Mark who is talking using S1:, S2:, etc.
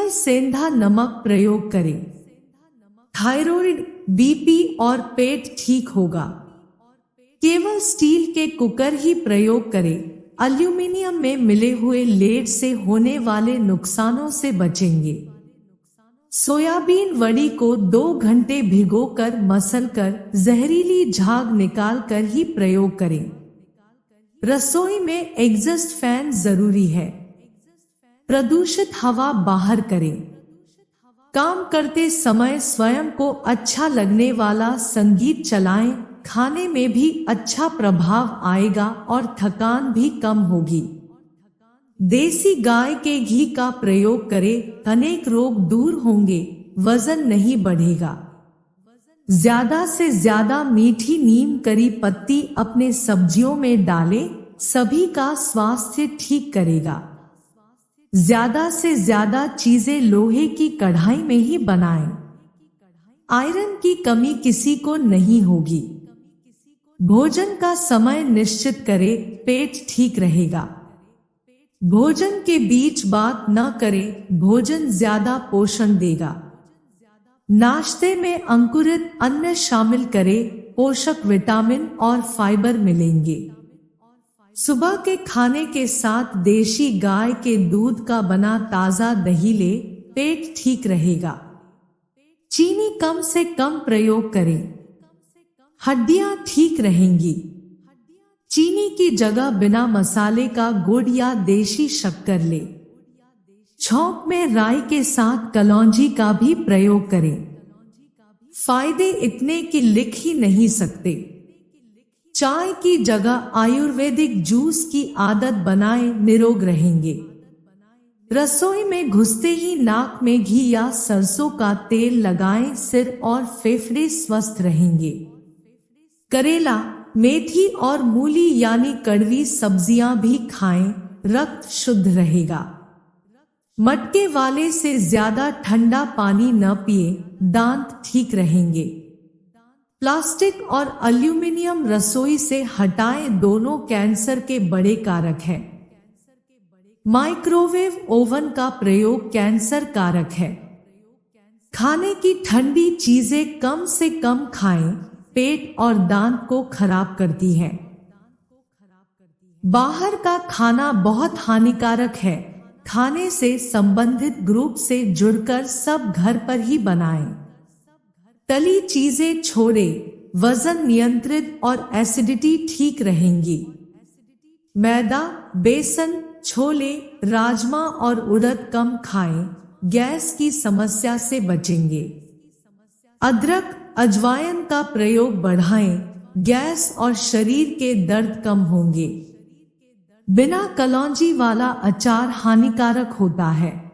S1: केवल सेंधा नमक प्रयोग करें। थायराइड, बीपी और पेट ठीक होगा। केवल स्टील के कुकर ही प्रयोग करें। एल्यूमीनियम में मिले हुए लेड से होने वाले नुकसानों से बचेंगे। सोयाबीन वड़ी को 2 घंटे भिगोकर मसलकर जहरीली झाग निकालकर ही प्रयोग करें। रसोई में एग्जॉस्ट फैन जरूरी है। प्रदूषित हवा बाहर करें। काम करते समय स्वयं को अच्छा लगने वाला संगीत चलाएं। खाने में भी अच्छा प्रभाव आएगा और थकान भी कम होगी। देसी गाय के घी का प्रयोग करें। अनेक रोग दूर होंगे, वजन नहीं बढ़ेगा। ज्यादा से ज्यादा मीठी नीम करी पत्ती अपने सब्जियों में डालें, सभी का स्वास्थ्य ठीक करेगा। ज्यादा से ज्यादा चीजें लोहे की कढ़ाई में ही बनाएं। आयरन की कमी किसी को नहीं होगी। भोजन का समय निश्चित करें, पेट ठीक रहेगा। भोजन के बीच बात न करें, भोजन ज्यादा पोषण देगा। नाश्ते में अंकुरित अन्न शामिल करें, पोषक विटामिन और फाइबर मिलेंगे। सुबह के खाने के साथ देशी गाय के दूध का बना ताजा दही ले, पेट ठीक रहेगा। चीनी कम से कम प्रयोग करें, हड्डियां ठीक रहेंगी। चीनी की जगह बिना मसाले का गुड़ या देशी शक्कर ले। छौंक में राई के साथ कलौंजी का भी प्रयोग करें। फायदे इतने कि लिख ही नहीं सकते। चाय की जगह आयुर्वेदिक जूस की आदत बनाएं, निरोग रहेंगे। रसोई में घुसते ही नाक में घी या सरसों का तेल लगाएं, सिर और फेफड़े स्वस्थ रहेंगे। करेला, मेथी और मूली यानी कड़वी सब्जियां भी खाएं, रक्त शुद्ध रहेगा। मटके वाले से ज्यादा ठंडा पानी न पिए, दांत ठीक रहेंगे। प्लास्टिक और एल्यूमीनियम रसोई से हटाएं, दोनों कैंसर के बड़े कारक हैं। माइक्रोवेव ओवन का प्रयोग कैंसर कारक है। खाने की ठंडी चीजें कम से कम खाएं, पेट और दांत को खराब करती है। बाहर का खाना बहुत हानिकारक है। खाने से संबंधित ग्रुप से जुड़कर सब घर पर ही बनाएं। तली चीजें छोड़ें, वजन नियंत्रित और एसिडिटी ठीक रहेंगी। मैदा, बेसन, छोले, राजमा और उड़द कम खाएं, गैस की समस्या से बचेंगे। अदरक, अजवाइन का प्रयोग बढ़ाएं, गैस और शरीर के दर्द कम होंगे। बिना कलौंजी वाला अचार हानिकारक होता है।